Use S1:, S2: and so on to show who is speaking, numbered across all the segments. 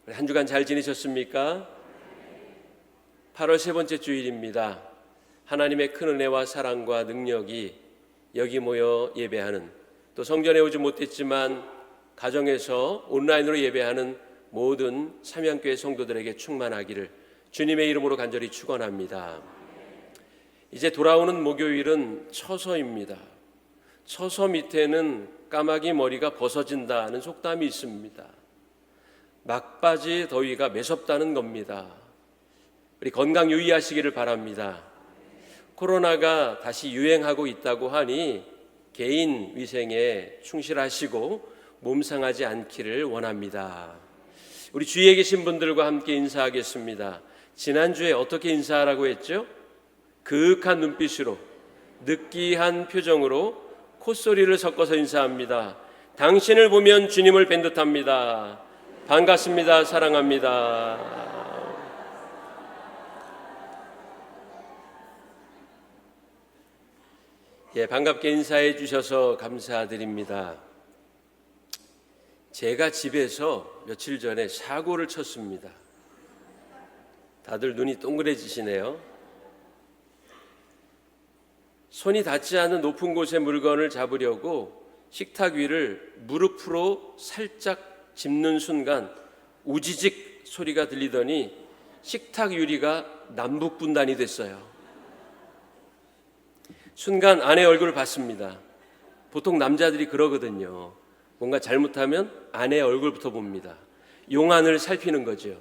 S1: 한 주간 잘 지내셨습니까? 8월 세 번째 주일입니다. 하나님의 큰 은혜와 사랑과 능력이 여기 모여 예배하는, 또 성전에 오지 못했지만 가정에서 온라인으로 예배하는 모든 삼양교회 성도들에게 충만하기를 주님의 이름으로 간절히 축원합니다. 이제 돌아오는 목요일은 처서입니다. 처서 밑에는 까마귀 머리가 벗어진다는 속담이 있습니다. 막바지 더위가 매섭다는 겁니다. 우리 건강 유의하시기를 바랍니다. 코로나가 다시 유행하고 있다고 하니 개인 위생에 충실하시고 몸 상하지 않기를 원합니다. 우리 주위에 계신 분들과 함께 인사하겠습니다. 지난주에 어떻게 인사하라고 했죠? 그윽한 눈빛으로, 느끼한 표정으로 콧소리를 섞어서 인사합니다. 당신을 보면 주님을 뵌 듯합니다. 반갑습니다. 사랑합니다. 반갑게 인사해 주셔서 감사드립니다. 제가 집에서 며칠 전에 사고를 쳤습니다. 다들 눈이 동그래지시네요. 손이 닿지 않는 높은 곳에 물건을 잡으려고 식탁 위를 무릎으로 살짝 짚는 순간 우지직 소리가 들리더니 식탁 유리가 남북분단이 됐어요. 순간 아내 얼굴을 봤습니다. 보통 남자들이 그러거든요. 뭔가 잘못하면 아내 얼굴부터 봅니다. 용안을 살피는 거죠.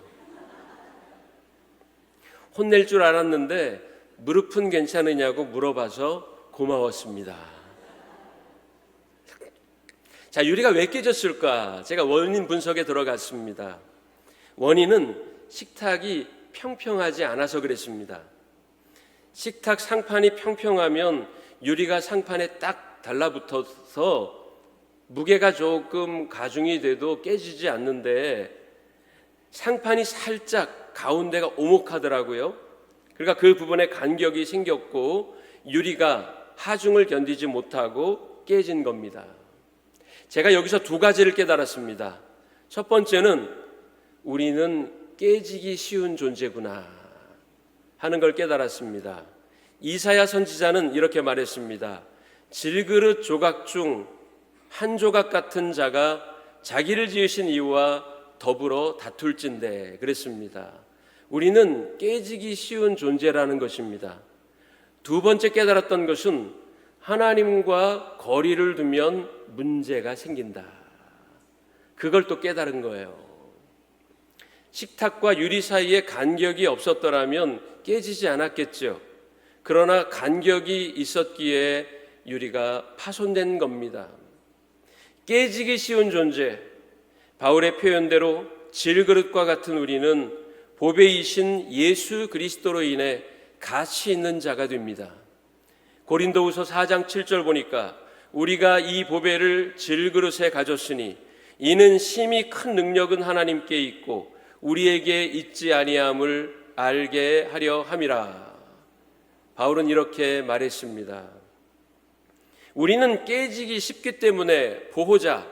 S1: 혼낼 줄 알았는데 무릎은 괜찮으냐고 물어봐서 고마웠습니다. 자, 유리가 왜 깨졌을까? 제가 원인 분석에 들어갔습니다. 원인은 식탁이 평평하지 않아서 그랬습니다. 식탁 상판이 평평하면 유리가 상판에 딱 달라붙어서 무게가 조금 가중이 돼도 깨지지 않는데 상판이 살짝 가운데가 오목하더라고요. 그러니까 그 부분에 간격이 생겼고 유리가 하중을 견디지 못하고 깨진 겁니다. 제가 여기서 두 가지를 깨달았습니다. 첫 번째는 우리는 깨지기 쉬운 존재구나 하는 걸 깨달았습니다. 이사야 선지자는 이렇게 말했습니다. 질그릇 조각 중 한 조각 같은 자가 자기를 지으신 이와 더불어 다툴진대 그랬습니다. 우리는 깨지기 쉬운 존재라는 것입니다. 두 번째 깨달았던 것은 하나님과 거리를 두면 문제가 생긴다. 그걸 또 깨달은 거예요. 식탁과 유리 사이에 간격이 없었더라면 깨지지 않았겠죠. 그러나 간격이 있었기에 유리가 파손된 겁니다. 깨지기 쉬운 존재, 바울의 표현대로 질그릇과 같은 우리는 보배이신 예수 그리스도로 인해 가치 있는 자가 됩니다. 고린도후서 4장 7절 보니까 우리가 이 보배를 질그릇에 가졌으니 이는 심히 큰 능력은 하나님께 있고 우리에게 있지 아니함을 알게 하려 함이라. 바울은 이렇게 말했습니다. 우리는 깨지기 쉽기 때문에 보호자,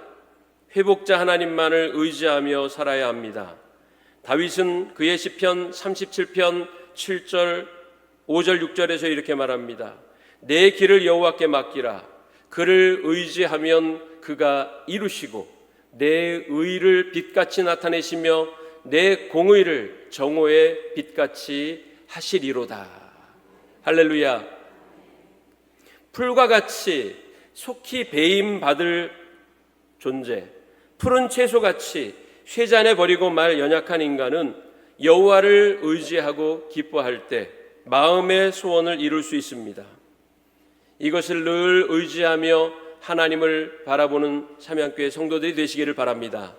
S1: 회복자 하나님만을 의지하며 살아야 합니다. 다윗은 그의 시편 37편 7절, 5절, 6절에서 이렇게 말합니다. 내 길을 여호와께 맡기라. 그를 의지하면 그가 이루시고 내 의를 빛같이 나타내시며 내 공의를 정오의 빛같이 하시리로다. 할렐루야. 풀과 같이 속히 배임받을 존재, 푸른 채소같이 쇠잔에 버리고 말 연약한 인간은 여호와를 의지하고 기뻐할 때 마음의 소원을 이룰 수 있습니다. 이것을 늘 의지하며 하나님을 바라보는 삼양교회 성도들이 되시기를 바랍니다.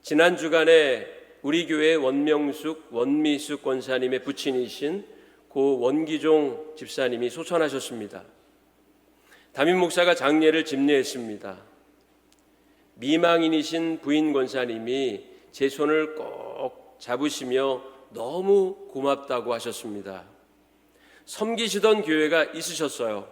S1: 지난 주간에 우리 교회 원명숙, 원미숙 권사님의 부친이신 고 원기종 집사님이 소천하셨습니다. 담임 목사가 장례를 집례했습니다. 미망인이신 부인 권사님이 제 손을 꼭 잡으시며 너무 고맙다고 하셨습니다. 섬기시던 교회가 있으셨어요.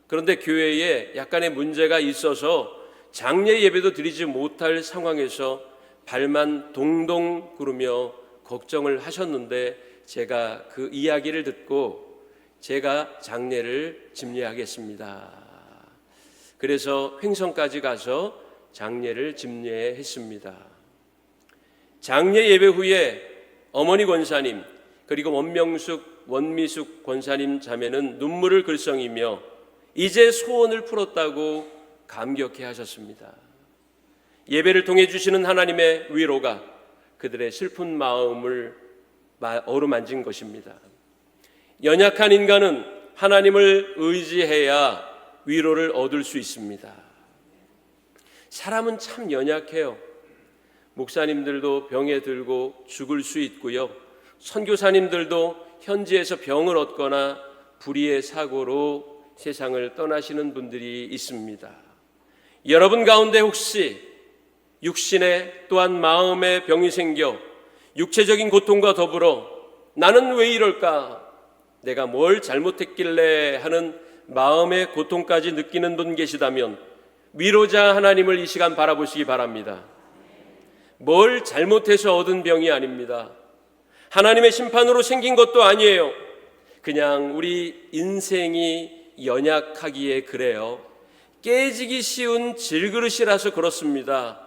S1: 그런데 교회에 약간의 문제가 있어서 장례 예배도 드리지 못할 상황에서 발만 동동 구르며 걱정을 하셨는데 제가 그 이야기를 듣고 제가 장례를 집례하겠습니다. 그래서 횡성까지 가서 장례를 집례했습니다. 장례 예배 후에 어머니 권사님 그리고 원미숙 권사님 자매는 눈물을 글썽이며 이제 소원을 풀었다고 감격해 하셨습니다. 예배를 통해 주시는 하나님의 위로가 그들의 슬픈 마음을 어루만진 것입니다. 연약한 인간은 하나님을 의지해야 위로를 얻을 수 있습니다. 사람은 참 연약해요. 목사님들도 병에 들고 죽을 수 있고요. 선교사님들도 현지에서 병을 얻거나 불의의 사고로 세상을 떠나시는 분들이 있습니다. 여러분 가운데 혹시 육신에 또한 마음의 병이 생겨 육체적인 고통과 더불어 나는 왜 이럴까? 내가 뭘 잘못했길래 하는 마음의 고통까지 느끼는 분 계시다면 위로자 하나님을 이 시간 바라보시기 바랍니다. 뭘 잘못해서 얻은 병이 아닙니다. 하나님의 심판으로 생긴 것도 아니에요. 그냥 우리 인생이 연약하기에 그래요. 깨지기 쉬운 질그릇이라서 그렇습니다.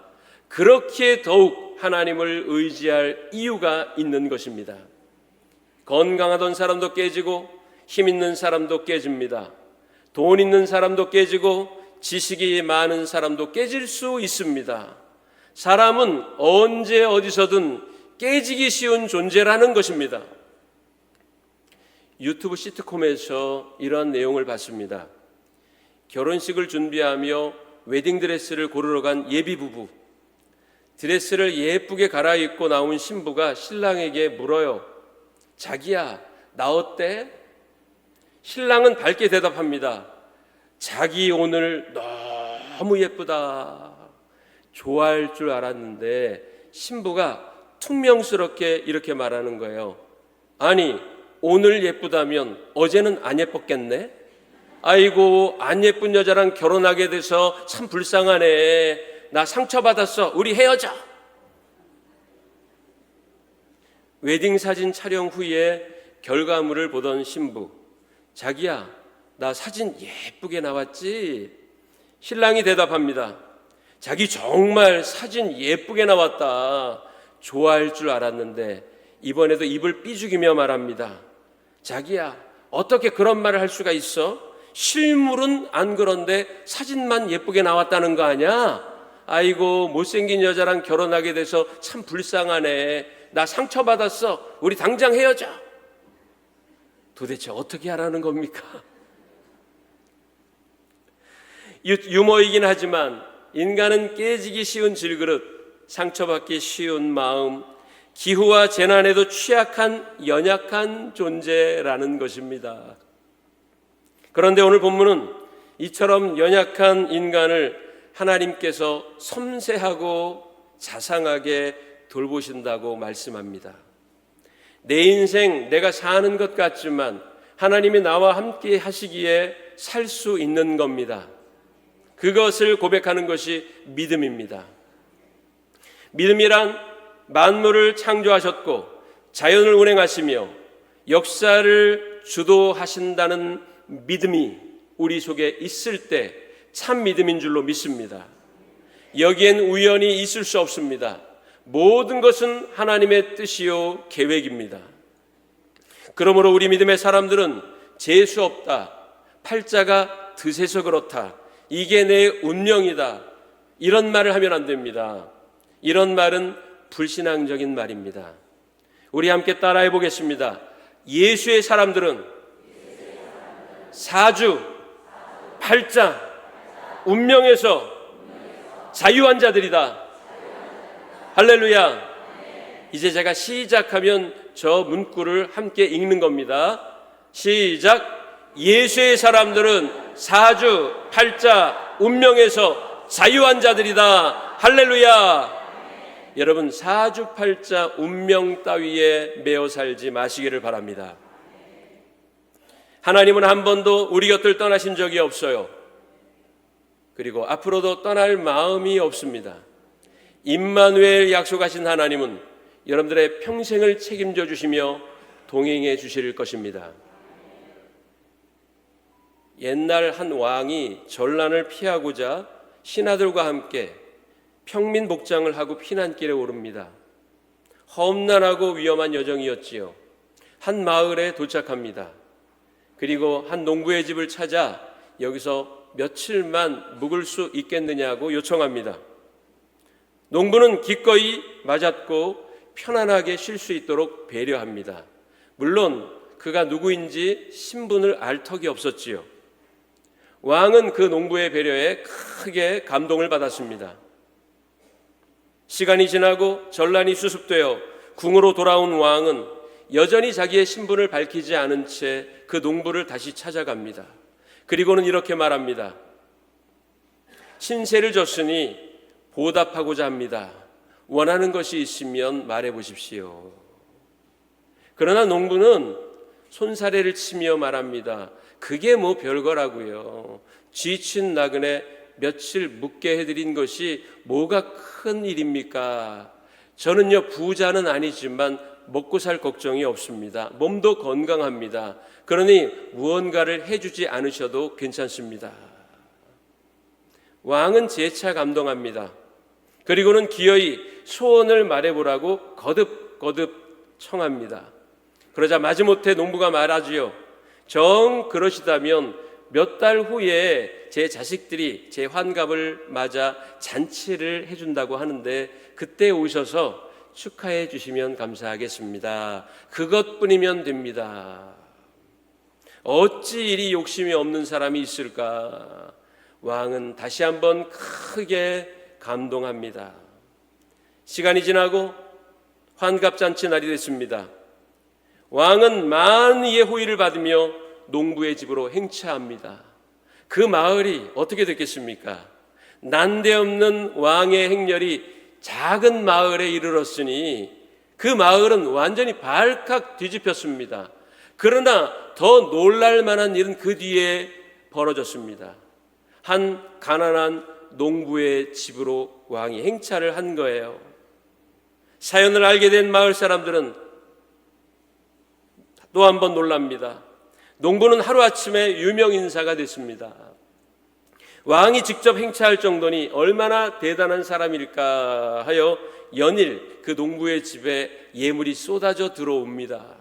S1: 그렇기에 더욱 하나님을 의지할 이유가 있는 것입니다. 건강하던 사람도 깨지고 힘 있는 사람도 깨집니다. 돈 있는 사람도 깨지고 지식이 많은 사람도 깨질 수 있습니다. 사람은 언제 어디서든 깨지기 쉬운 존재라는 것입니다. 유튜브 시트콤에서 이러한 내용을 봤습니다. 결혼식을 준비하며 웨딩드레스를 고르러 간 예비부부, 드레스를 예쁘게 갈아입고 나온 신부가 신랑에게 물어요. 자기야, 나 어때? 신랑은 밝게 대답합니다. 자기 오늘 너무 예쁘다. 좋아할 줄 알았는데 신부가 퉁명스럽게 이렇게 말하는 거예요. 아니, 오늘 예쁘다면 어제는 안 예뻤겠네? 아이고, 안 예쁜 여자랑 결혼하게 돼서 참 불쌍하네. 나 상처받았어. 우리 헤어져. 웨딩 사진 촬영 후에 결과물을 보던 신부. 자기야, 나 사진 예쁘게 나왔지? 신랑이 대답합니다. 자기 정말 사진 예쁘게 나왔다. 좋아할 줄 알았는데 이번에도 입을 삐죽이며 말합니다. 자기야, 어떻게 그런 말을 할 수가 있어? 실물은 안 그런데 사진만 예쁘게 나왔다는 거 아니야? 아이고, 못생긴 여자랑 결혼하게 돼서 참 불쌍하네. 나 상처받았어. 우리 당장 헤어져. 도대체 어떻게 하라는 겁니까? 유머이긴 하지만 인간은 깨지기 쉬운 질그릇, 상처받기 쉬운 마음, 기후와 재난에도 취약한 연약한 존재라는 것입니다. 그런데 오늘 본문은 이처럼 연약한 인간을 하나님께서 섬세하고 자상하게 돌보신다고 말씀합니다. 내 인생 내가 사는 것 같지만 하나님이 나와 함께 하시기에 살 수 있는 겁니다. 그것을 고백하는 것이 믿음입니다. 믿음이란 만물을 창조하셨고 자연을 운행하시며 역사를 주도하신다는 믿음이 우리 속에 있을 때 참 믿음인 줄로 믿습니다. 여기엔 우연이 있을 수 없습니다. 모든 것은 하나님의 뜻이요 계획입니다. 그러므로 우리 믿음의 사람들은 재수 없다, 팔자가 드세서 그렇다, 이게 내 운명이다, 이런 말을 하면 안 됩니다. 이런 말은 불신앙적인 말입니다. 우리 함께 따라해 보겠습니다. 예수의 사람들은 사주, 팔자, 운명에서 자유한 자들이다. 할렐루야. 이제 제가 시작하면 저 문구를 함께 읽는 겁니다. 시작. 예수의 사람들은 사주, 팔자, 운명에서 자유한 자들이다. 할렐루야. 여러분, 사주, 팔자, 운명 따위에 매어 살지 마시기를 바랍니다. 하나님은 한 번도 우리 곁을 떠나신 적이 없어요. 그리고 앞으로도 떠날 마음이 없습니다. 임마누엘 약속하신 하나님은 여러분들의 평생을 책임져 주시며 동행해 주실 것입니다. 옛날 한 왕이 전란을 피하고자 신하들과 함께 평민 복장을 하고 피난길에 오릅니다. 험난하고 위험한 여정이었지요. 한 마을에 도착합니다. 그리고 한 농부의 집을 찾아 여기서 며칠만 묵을 수 있겠느냐고 요청합니다. 농부는 기꺼이 맞았고 편안하게 쉴 수 있도록 배려합니다. 물론 그가 누구인지 신분을 알 턱이 없었지요. 왕은 그 농부의 배려에 크게 감동을 받았습니다. 시간이 지나고 전란이 수습되어 궁으로 돌아온 왕은 여전히 자기의 신분을 밝히지 않은 채 그 농부를 다시 찾아갑니다. 그리고는 이렇게 말합니다. 신세를 졌으니 보답하고자 합니다. 원하는 것이 있으면 말해 보십시오. 그러나 농부는 손사래를 치며 말합니다. 그게 뭐 별거라고요. 지친 나그네 며칠 묵게 해드린 것이 뭐가 큰 일입니까? 저는요 부자는 아니지만 먹고 살 걱정이 없습니다. 몸도 건강합니다. 그러니 무언가를 해주지 않으셔도 괜찮습니다. 왕은 재차 감동합니다. 그리고는 기어이 소원을 말해보라고 거듭거듭 청합니다. 그러자 마지못해 농부가 말하지요. 정 그러시다면 몇 달 후에 제 자식들이 제 환갑을 맞아 잔치를 해준다고 하는데 그때 오셔서 축하해 주시면 감사하겠습니다. 그것뿐이면 됩니다. 어찌 이리 욕심이 없는 사람이 있을까? 왕은 다시 한번 크게 감동합니다. 시간이 지나고 환갑잔치 날이 됐습니다. 왕은 만이의 호의를 받으며 농부의 집으로 행차합니다. 그 마을이 어떻게 됐겠습니까? 난데없는 왕의 행렬이 작은 마을에 이르렀으니 그 마을은 완전히 발칵 뒤집혔습니다. 그러나 더 놀랄 만한 일은 그 뒤에 벌어졌습니다. 한 가난한 농부의 집으로 왕이 행차를 한 거예요. 사연을 알게 된 마을 사람들은 또 한 번 놀랍니다. 농부는 하루아침에 유명인사가 됐습니다. 왕이 직접 행차할 정도니 얼마나 대단한 사람일까 하여 연일 그 농부의 집에 예물이 쏟아져 들어옵니다.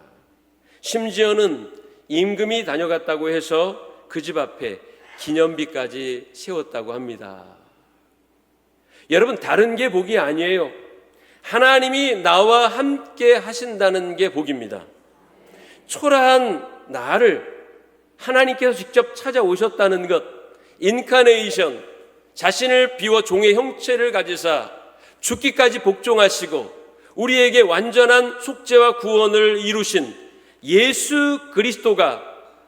S1: 심지어는 임금이 다녀갔다고 해서 그 집 앞에 기념비까지 세웠다고 합니다. 여러분, 다른 게 복이 아니에요. 하나님이 나와 함께 하신다는 게 복입니다. 초라한 나를 하나님께서 직접 찾아오셨다는 것, 인카네이션, 자신을 비워 종의 형체를 가지사 죽기까지 복종하시고 우리에게 완전한 속죄와 구원을 이루신 예수 그리스도가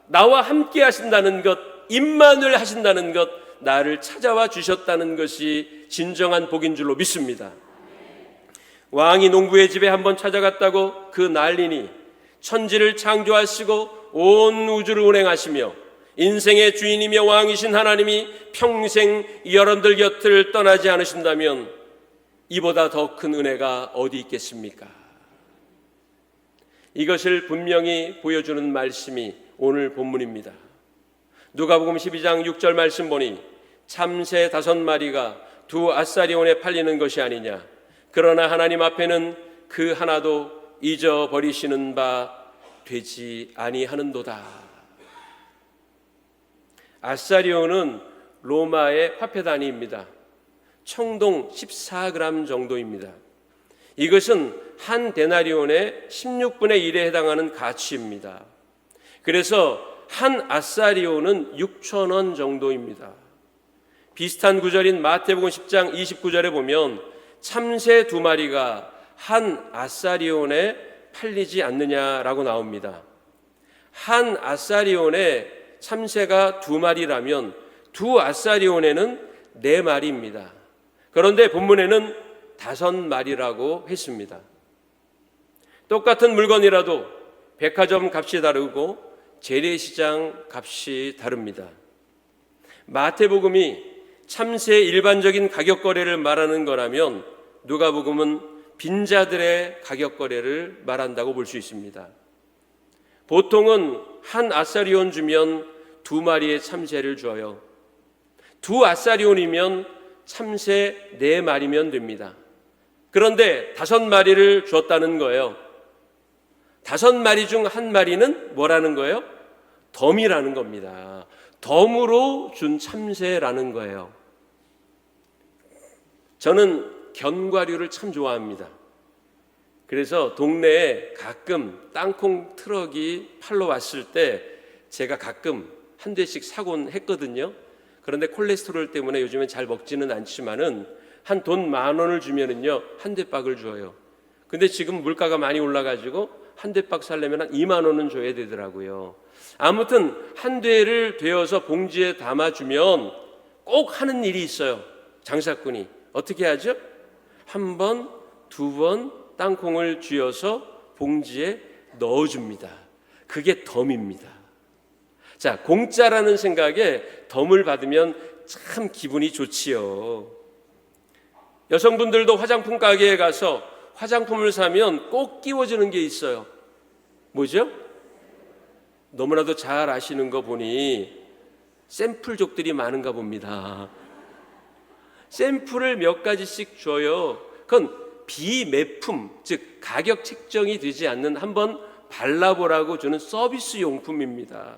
S1: 나와 함께 하신다는 것, 임마누엘 하신다는 것, 나를 찾아와 주셨다는 것이 진정한 복인 줄로 믿습니다. 왕이 농부의 집에 한번 찾아갔다고 그 난리니 천지를 창조하시고 온 우주를 운행하시며 인생의 주인이며 왕이신 하나님이 평생 여러분들 곁을 떠나지 않으신다면 이보다 더 큰 은혜가 어디 있겠습니까? 이것을 분명히 보여주는 말씀이 오늘 본문입니다. 누가복음 12장 6절 말씀 보니 참새 5마리가 2 아사리온에 팔리는 것이 아니냐. 그러나 하나님 앞에는 그 하나도 잊어버리시는 바 되지 아니하는도다. 아사리온은 로마의 화폐 단위입니다. 청동 14g 정도입니다. 이것은 한 데나리온의 16분의 1에 해당하는 가치입니다. 그래서 한 아사리온은 6,000원 정도입니다. 비슷한 구절인 마태복음 10장 29절에 보면 참새 2마리가 한 아사리온에 팔리지 않느냐라고 나옵니다. 한 아사리온에 참새가 2마리라면 2 아사리온에는 4마리입니다. 그런데 본문에는 5마리라고 했습니다. 똑같은 물건이라도 백화점 값이 다르고 재래시장 값이 다릅니다. 마태복음이 참새의 일반적인 가격 거래를 말하는 거라면 누가복음은 빈자들의 가격 거래를 말한다고 볼 수 있습니다. 보통은 한 아사리온 주면 2마리의 참새를 줘요. 2아사리온이면 참새 4마리면 됩니다. 그런데 5마리를 줬다는 거예요. 5마리 중 1마리는 뭐라는 거예요? 덤이라는 겁니다. 덤으로 준 참새라는 거예요. 저는 견과류를 참 좋아합니다. 그래서 동네에 가끔 땅콩 트럭이 팔러 왔을 때 제가 가끔 한 대씩 사곤 했거든요. 그런데 콜레스테롤 때문에 요즘엔 잘 먹지는 않지만은 한 돈 10,000원을 주면은요 한 대박을 줘요. 근데 지금 물가가 많이 올라가지고 한 대박 살려면 한 20,000원은 줘야 되더라고요. 아무튼 한 대를 되어서 봉지에 담아주면 꼭 하는 일이 있어요. 장사꾼이 어떻게 하죠? 1번, 2번 땅콩을 쥐어서 봉지에 넣어줍니다. 그게 덤입니다. 자, 공짜라는 생각에 덤을 받으면 참 기분이 좋지요. 여성분들도 화장품 가게에 가서 화장품을 사면 꼭 끼워주는 게 있어요. 뭐죠? 너무나도 잘 아시는 거 보니 샘플족들이 많은가 봅니다. 샘플을 몇 가지씩 줘요. 그건 비매품, 즉 가격 책정이 되지 않는 한번 발라보라고 주는 서비스 용품입니다.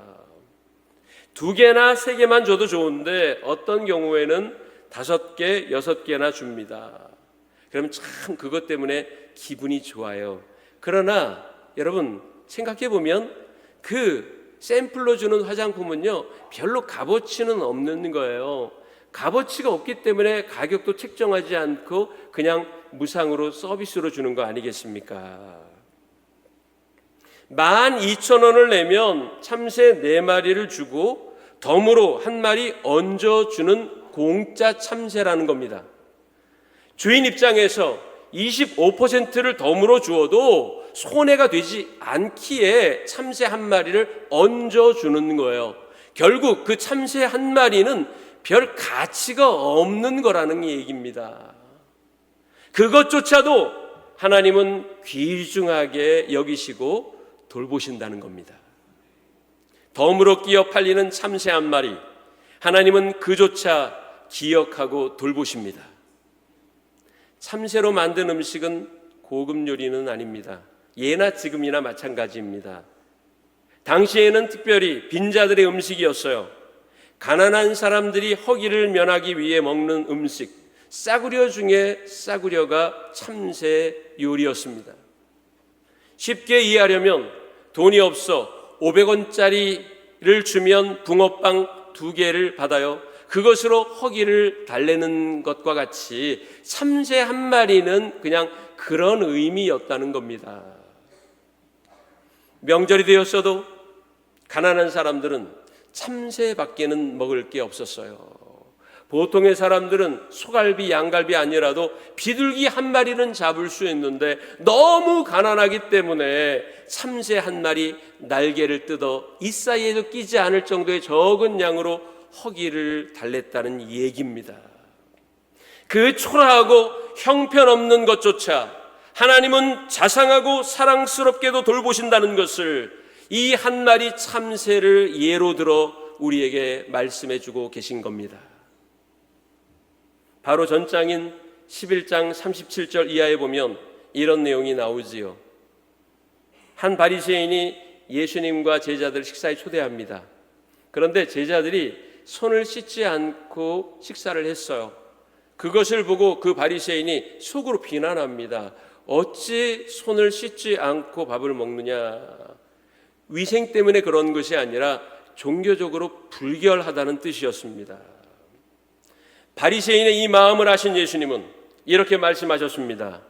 S1: 2개나 3개만 줘도 좋은데 어떤 경우에는 5개, 6개나 줍니다. 그러면 참 그것 때문에 기분이 좋아요. 그러나 여러분 생각해 보면 그 샘플로 주는 화장품은요 별로 값어치는 없는 거예요. 값어치가 없기 때문에 가격도 책정하지 않고 그냥 무상으로 서비스로 주는 거 아니겠습니까? 12,000원을 내면 참새 4마리를 주고 덤으로 1마리 얹어주는 공짜 참새라는 겁니다. 주인 입장에서 25%를 덤으로 주어도 손해가 되지 않기에 참새 1마리를 얹어주는 거예요. 결국 그 참새 1마리는 별 가치가 없는 거라는 얘기입니다. 그것조차도 하나님은 귀중하게 여기시고 돌보신다는 겁니다. 덤으로 끼어 팔리는 참새 1마리, 하나님은 그조차 기억하고 돌보십니다. 참새로 만든 음식은 고급 요리는 아닙니다. 예나 지금이나 마찬가지입니다. 당시에는 특별히 빈자들의 음식이었어요. 가난한 사람들이 허기를 면하기 위해 먹는 음식, 싸구려 중에 싸구려가 참새 요리였습니다. 쉽게 이해하려면 돈이 없어 500원짜리를 주면 붕어빵 2개를 받아요. 그것으로 허기를 달래는 것과 같이 참새 1마리는 그냥 그런 의미였다는 겁니다. 명절이 되었어도 가난한 사람들은 참새밖에는 먹을 게 없었어요. 보통의 사람들은 소갈비, 양갈비 아니라도 비둘기 1마리는 잡을 수 있는데 너무 가난하기 때문에 참새 1마리 날개를 뜯어 이 사이에도 끼지 않을 정도의 적은 양으로 허기를 달랬다는 얘기입니다. 그 초라하고 형편없는 것조차 하나님은 자상하고 사랑스럽게도 돌보신다는 것을 이 1마리 참새를 예로 들어 우리에게 말씀해 주고 계신 겁니다. 바로 전장인 11장 37절 이하에 보면 이런 내용이 나오지요. 한 바리새인이 예수님과 제자들 식사에 초대합니다. 그런데 제자들이 손을 씻지 않고 식사를 했어요. 그것을 보고 그 바리새인이 속으로 비난합니다. 어찌 손을 씻지 않고 밥을 먹느냐? 위생 때문에 그런 것이 아니라 종교적으로 불결하다는 뜻이었습니다. 바리새인의 이 마음을 아신 예수님은 이렇게 말씀하셨습니다.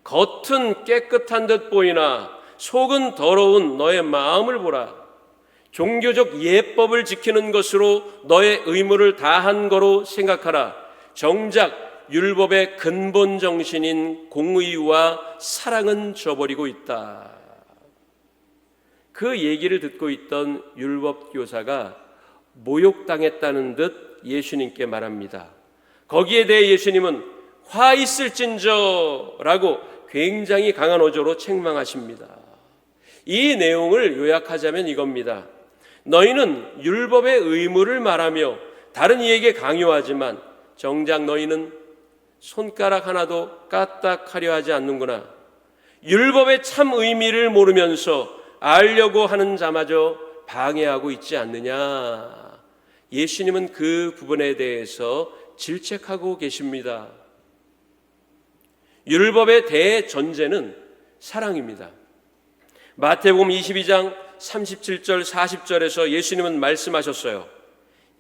S1: 겉은 깨끗한 듯 보이나 속은 더러운 너의 마음을 보라. 종교적 예법을 지키는 것으로 너의 의무를 다한 거로 생각하라. 정작 율법의 근본 정신인 공의와 사랑은 저버리고 있다. 그 얘기를 듣고 있던 율법 교사가 모욕당했다는 듯 예수님께 말합니다. 거기에 대해 예수님은 화 있을진저 라고 굉장히 강한 어조로 책망하십니다. 이 내용을 요약하자면 이겁니다. 너희는 율법의 의무를 말하며 다른 이에게 강요하지만 정작 너희는 손가락 하나도 까딱하려 하지 않는구나. 율법의 참 의미를 모르면서 알려고 하는 자마저 방해하고 있지 않느냐. 예수님은 그 부분에 대해서 질책하고 계십니다. 율법의 대전제는 사랑입니다. 마태복음 22장 37절 40절에서 예수님은 말씀하셨어요.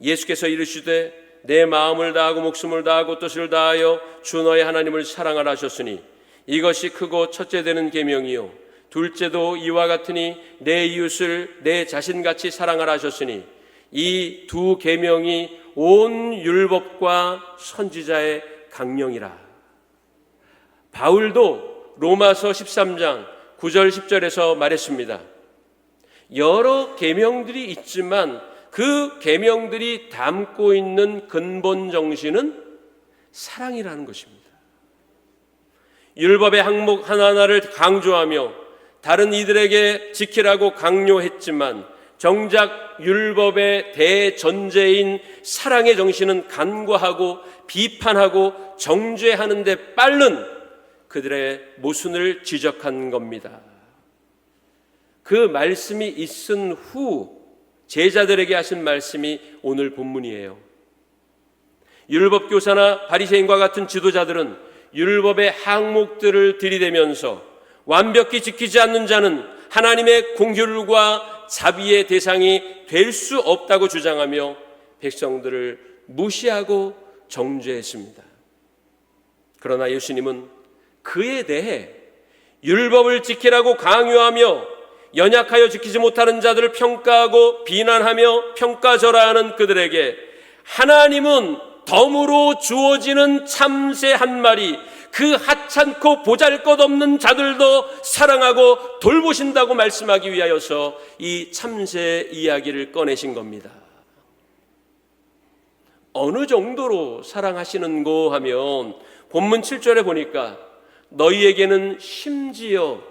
S1: 예수께서 이르시되 내 마음을 다하고 목숨을 다하고 뜻을 다하여 주 너의 하나님을 사랑하라 하셨으니 이것이 크고 첫째 되는 계명이요 둘째도 이와 같으니 내 이웃을 내 자신같이 사랑하라 하셨으니 이 두 계명이 온 율법과 선지자의 강령이라. 바울도 로마서 13장 9절 10절에서 말했습니다. 여러 계명들이 있지만 그 계명들이 담고 있는 근본 정신은 사랑이라는 것입니다. 율법의 항목 하나하나를 강조하며 다른 이들에게 지키라고 강요했지만 정작 율법의 대전제인 사랑의 정신은 간과하고 비판하고 정죄하는 데 빠른 그들의 모순을 지적한 겁니다. 그 말씀이 있은 후 제자들에게 하신 말씀이 오늘 본문이에요. 율법교사나 바리새인과 같은 지도자들은 율법의 항목들을 들이대면서 완벽히 지키지 않는 자는 하나님의 공효율과 자비의 대상이 될 수 없다고 주장하며 백성들을 무시하고 정죄했습니다. 그러나 예수님은 그에 대해 율법을 지키라고 강요하며 연약하여 지키지 못하는 자들을 평가하고 비난하며 평가절하하는 그들에게 하나님은 덤으로 주어지는 참새 한 마리, 그 하찮고 보잘것없는 자들도 사랑하고 돌보신다고 말씀하기 위하여서 이 참새 이야기를 꺼내신 겁니다. 어느 정도로 사랑하시는고 하면 본문 7절에 보니까 너희에게는 심지어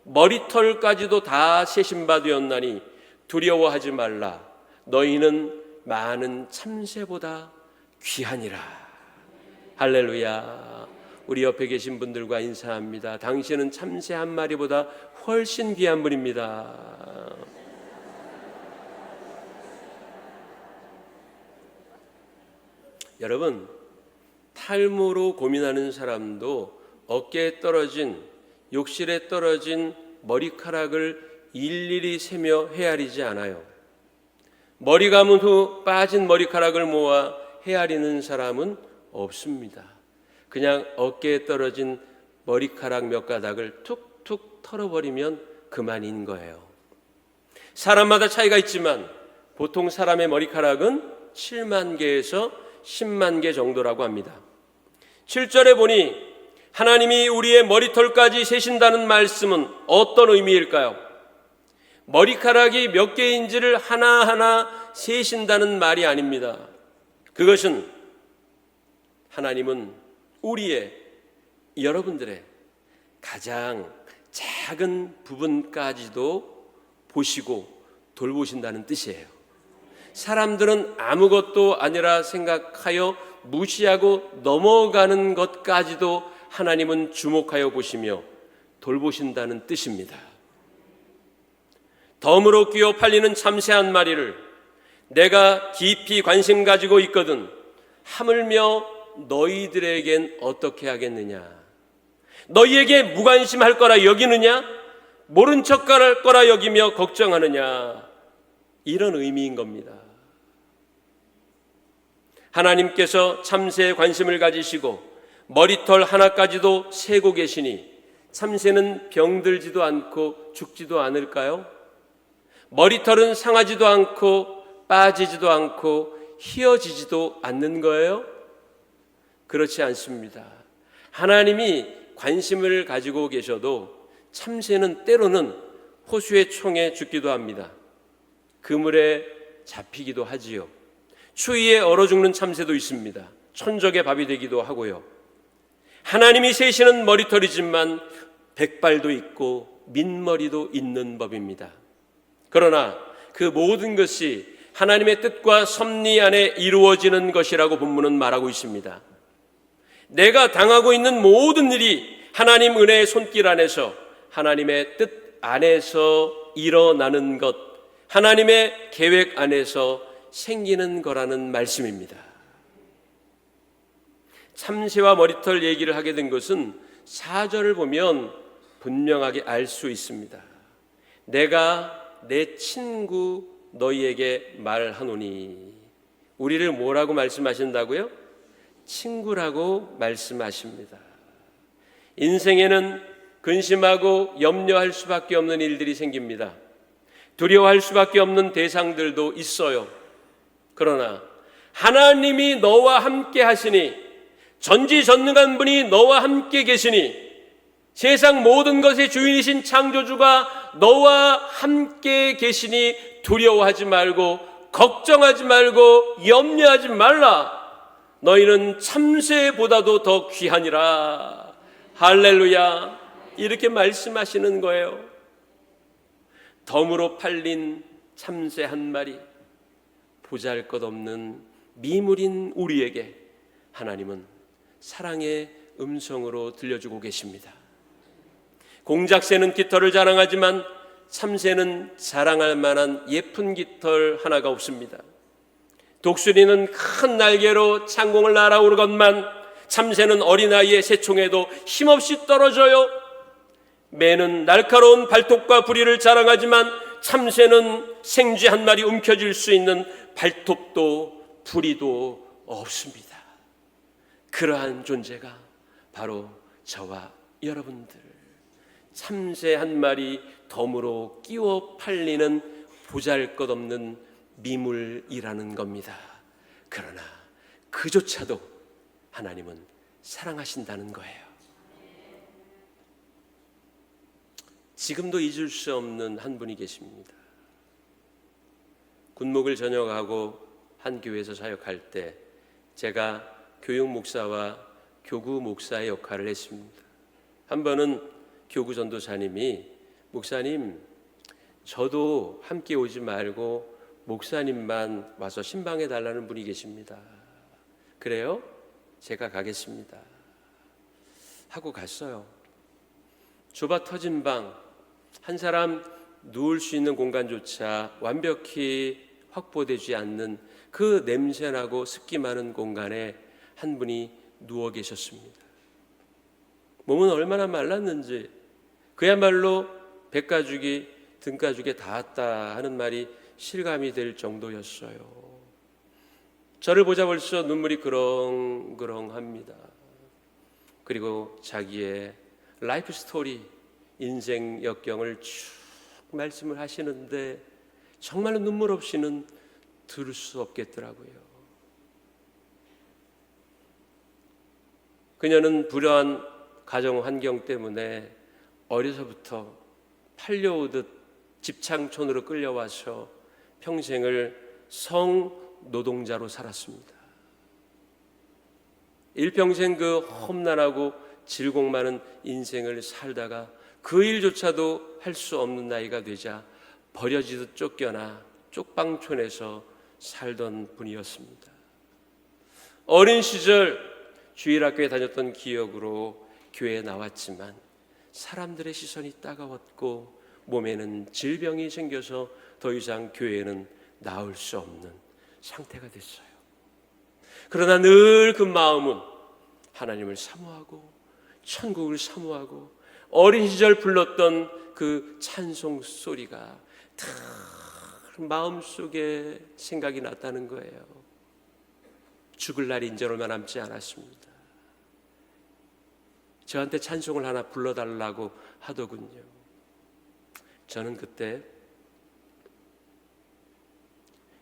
S1: 머리털까지도 다 세신 바 되었나니 두려워하지 말라. 너희는 많은 참새보다 귀하니라. 할렐루야. 우리 옆에 계신 분들과 인사합니다. 당신은 참새 한 마리보다 훨씬 귀한 분입니다. 여러분, 탈모로 고민하는 사람도 어깨에 떨어진, 욕실에 떨어진 머리카락을 일일이 세며 헤아리지 않아요. 머리 감은 후 빠진 머리카락을 모아 헤아리는 사람은 없습니다. 그냥 어깨에 떨어진 머리카락 몇 가닥을 툭툭 털어버리면 그만인 거예요. 사람마다 차이가 있지만 보통 사람의 머리카락은 7만 개에서 10만 개 정도라고 합니다. 7절에 보니 하나님이 우리의 머리털까지 세신다는 말씀은 어떤 의미일까요? 머리카락이 몇 개인지를 하나하나 세신다는 말이 아닙니다. 그것은 하나님은 우리의, 여러분들의 가장 작은 부분까지도 보시고 돌보신다는 뜻이에요. 사람들은 아무것도 아니라 생각하여 무시하고 넘어가는 것까지도 하나님은 주목하여 보시며 돌보신다는 뜻입니다. 덤으로 끼어 팔리는 참새 한 마리를 내가 깊이 관심 가지고 있거든 하물며 너희들에겐 어떻게 하겠느냐? 너희에게 무관심할 거라 여기느냐? 모른 척할 거라 여기며 걱정하느냐? 이런 의미인 겁니다. 하나님께서 참새에 관심을 가지시고 머리털 하나까지도 세고 계시니 참새는 병들지도 않고 죽지도 않을까요? 머리털은 상하지도 않고 빠지지도 않고 휘어지지도 않는 거예요? 그렇지 않습니다. 하나님이 관심을 가지고 계셔도 참새는 때로는 호수의 총에 죽기도 합니다. 그물에 잡히기도 하지요. 추위에 얼어 죽는 참새도 있습니다. 천적의 밥이 되기도 하고요. 하나님이 세시는 머리털이지만 백발도 있고 민머리도 있는 법입니다. 그러나 그 모든 것이 하나님의 뜻과 섭리 안에 이루어지는 것이라고 본문은 말하고 있습니다. 내가 당하고 있는 모든 일이 하나님 은혜의 손길 안에서, 하나님의 뜻 안에서 일어나는 것, 하나님의 계획 안에서 생기는 거라는 말씀입니다. 참새와 머리털 얘기를 하게 된 것은 4절을 보면 분명하게 알 수 있습니다. 내가 내 친구 너희에게 말하노니. 우리를 뭐라고 말씀하신다고요? 친구라고 말씀하십니다. 인생에는 근심하고 염려할 수밖에 없는 일들이 생깁니다. 두려워할 수밖에 없는 대상들도 있어요. 그러나 하나님이 너와 함께 하시니, 전지전능한 분이 너와 함께 계시니, 세상 모든 것의 주인이신 창조주가 너와 함께 계시니 두려워하지 말고 걱정하지 말고 염려하지 말라. 너희는 참새보다도 더 귀하니라. 할렐루야. 이렇게 말씀하시는 거예요. 덤으로 팔린 참새 한 마리, 보잘것없는 미물인 우리에게 하나님은 사랑의 음성으로 들려주고 계십니다. 공작새는 깃털을 자랑하지만 참새는 자랑할 만한 예쁜 깃털 하나가 없습니다. 독수리는 큰 날개로 창공을 날아오르건만 참새는 어린아이의 새총에도 힘없이 떨어져요. 매는 날카로운 발톱과 부리를 자랑하지만 참새는 생쥐 한 마리 움켜쥘 수 있는 발톱도 부리도 없습니다. 그러한 존재가 바로 저와 여러분들, 참새 한 마리 덤으로 끼워 팔리는 보잘것없는 미물이라는 겁니다. 그러나 그조차도 하나님은 사랑하신다는 거예요. 지금도 잊을 수 없는 한 분이 계십니다. 군목을 전역하고 한 교회에서 사역할 때 제가 교육 목사와 교구 목사의 역할을 했습니다. 한 번은 교구 전도사님이, 목사님, 저도 함께 오지 말고 목사님만 와서 신방해 달라는 분이 계십니다. 그래요? 제가 가겠습니다 하고 갔어요. 좁아 터진 방, 한 사람 누울 수 있는 공간조차 완벽히 확보되지 않는 그 냄새나고 습기 많은 공간에 한 분이 누워 계셨습니다. 몸은 얼마나 말랐는지 그야말로 백가죽이 등가죽에 닿았다 하는 말이 실감이 될 정도였어요. 저를 보자 벌써 눈물이 그렁그렁합니다. 그리고 자기의 라이프 스토리, 인생 역경을 쭉 말씀을 하시는데 정말로 눈물 없이는 들을 수 없겠더라고요. 그녀는 불우한 가정 환경 때문에 어려서부터 팔려오듯 집창촌으로 끌려와서 평생을 성노동자로 살았습니다. 일평생 그 험난하고 질곡 많은 인생을 살다가 그 일조차도 할 수 없는 나이가 되자 버려지듯 쫓겨나 쪽방촌에서 살던 분이었습니다. 어린 시절 주일학교에 다녔던 기억으로 교회에 나왔지만 사람들의 시선이 따가웠고 몸에는 질병이 생겨서 더 이상 교회에는 나올 수 없는 상태가 됐어요. 그러나 늘 그 마음은 하나님을 사모하고 천국을 사모하고 어린 시절 불렀던 그 찬송 소리가 다 마음속에 생각이 났다는 거예요. 죽을 날이 이제 얼마 남지 않았습니다. 저한테 찬송을 하나 불러달라고 하더군요. 저는 그때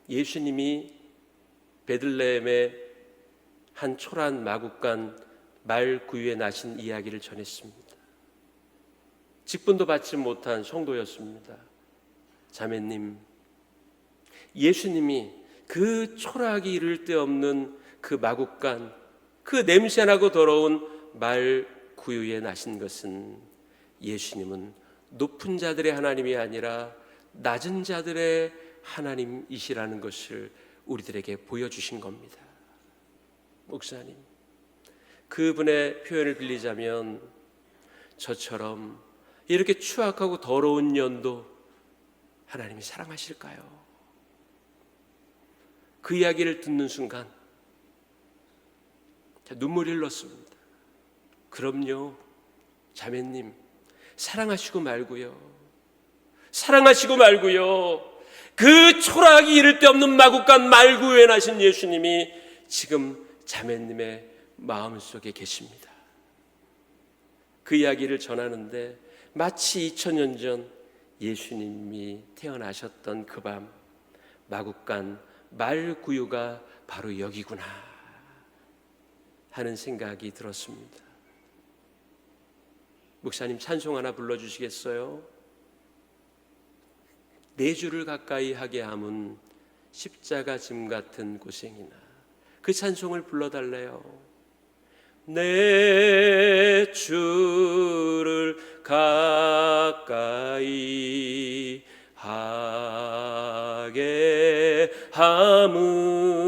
S1: 예수님이 베들레헴의 한 초라한 마구간 말구유에 나신 이야기를 전했습니다. 직분도 받지 못한 성도였습니다. 자매님, 예수님이 그 초라하기 이를 데 없는 그 마구간 그 냄새나고 더러운 말 구유에 나신 것은 예수님은 높은 자들의 하나님이 아니라 낮은 자들의 하나님이시라는 것을 우리들에게 보여주신 겁니다. 목사님, 그분의 표현을 빌리자면 저처럼 이렇게 추악하고 더러운 년도 하나님이 사랑하실까요? 그 이야기를 듣는 순간 눈물이 흘렀습니다. 그럼요, 자매님, 사랑하시고 말고요. 사랑하시고 말고요. 그 초라하기 이를 데 없는 마국간 말구유에 나신 예수님이 지금 자매님의 마음속에 계십니다. 그 이야기를 전하는데 마치 2000년 전 예수님이 태어나셨던 그 밤, 마국간 말구유가 바로 여기구나 하는 생각이 들었습니다. 목사님, 찬송 하나 불러주시겠어요? 내 주를 가까이 하게 함은 십자가 짐 같은 고생이나. 그 찬송을 불러달래요. 내 주를 가까이 하게 함은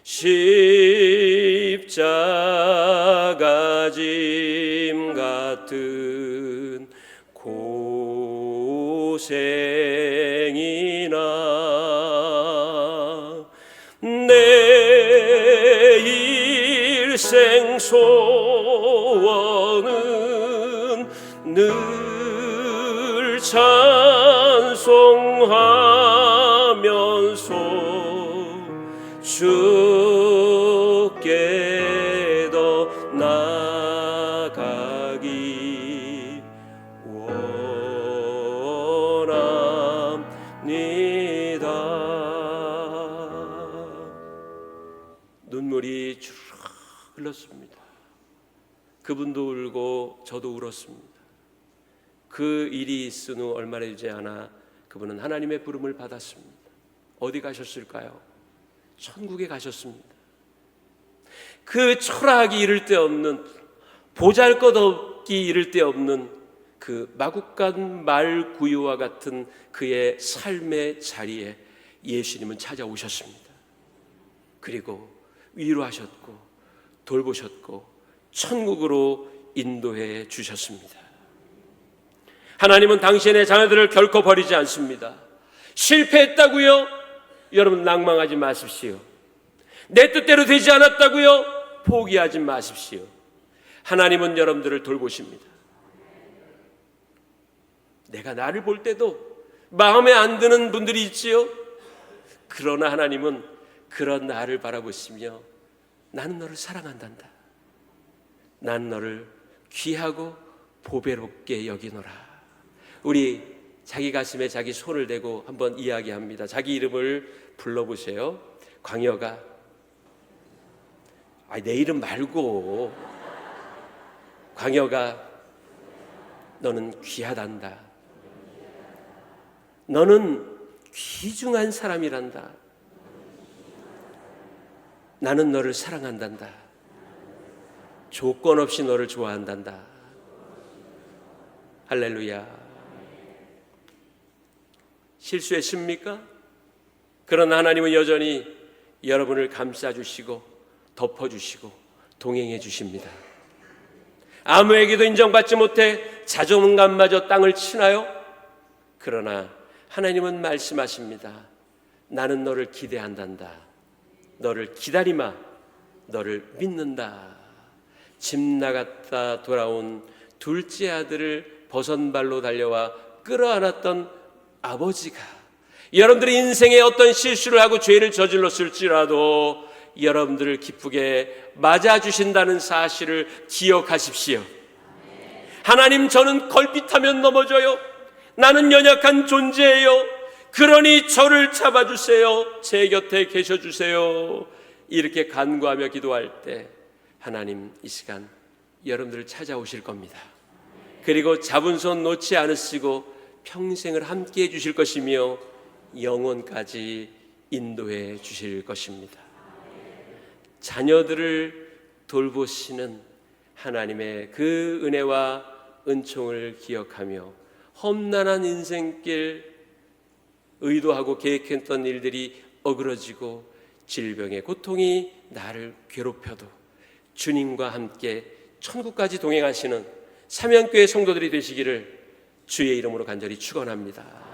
S1: 십자가 짐 같은 고생이나 내 일생 소원은 늘 찬송하면서 주께 더 나아가기 원합니다. 눈물이 주르륵 흘렀습니다. 그분도 울고 저도 울었습니다. 그 일이 있은 후 얼마 되지 않아 그분은 하나님의 부름을 받았습니다. 어디 가셨을까요? 천국에 가셨습니다. 그 초라하기 이를 데 없는, 보잘것없기 이를 데 없는 그 마국간 말구유와 같은 그의 삶의 자리에 예수님은 찾아오셨습니다. 그리고 위로하셨고 돌보셨고 천국으로 인도해 주셨습니다. 하나님은 당신의 자녀들을 결코 버리지 않습니다. 실패했다고요? 여러분 낭망하지 마십시오. 내 뜻대로 되지 않았다고요? 포기하지 마십시오. 하나님은 여러분들을 돌보십니다. 내가 나를 볼 때도 마음에 안 드는 분들이 있지요. 그러나 하나님은 그런 나를 바라보시며 나는 너를 사랑한단다. 난 너를 귀하고 보배롭게 여기노라. 우리 자기 가슴에 자기 손을 대고 한번 이야기합니다. 자기 이름을 불러보세요. 광여가. 내 이름 말고. 광여가, 너는 귀하단다. 너는 귀중한 사람이란다. 나는 너를 사랑한단다. 조건 없이 너를 좋아한단다. 할렐루야. 실수했습니까? 그러나 하나님은 여전히 여러분을 감싸주시고 덮어주시고 동행해 주십니다. 아무에게도 인정받지 못해 자존감마저 땅을 치나요? 그러나 하나님은 말씀하십니다. 나는 너를 기대한단다. 너를 기다리마. 너를 믿는다. 집 나갔다 돌아온 둘째 아들을 버선발로 달려와 끌어안았던 아버지가 여러분들의 인생에 어떤 실수를 하고 죄를 저질렀을지라도 여러분들을 기쁘게 맞아주신다는 사실을 기억하십시오. 하나님, 저는 걸핏하면 넘어져요. 나는 연약한 존재예요. 그러니 저를 잡아주세요. 제 곁에 계셔주세요. 이렇게 간구하며 기도할 때 하나님 이 시간 여러분들을 찾아오실 겁니다. 그리고 잡은 손 놓지 않으시고 평생을 함께해 주실 것이며 영원까지 인도해 주실 것입니다. 자녀들을 돌보시는 하나님의 그 은혜와 은총을 기억하며 험난한 인생길, 의도하고 계획했던 일들이 어그러지고 질병의 고통이 나를 괴롭혀도 주님과 함께 천국까지 동행하시는 삼양교회 성도들이 되시기를 주의 이름으로 간절히 축원합니다.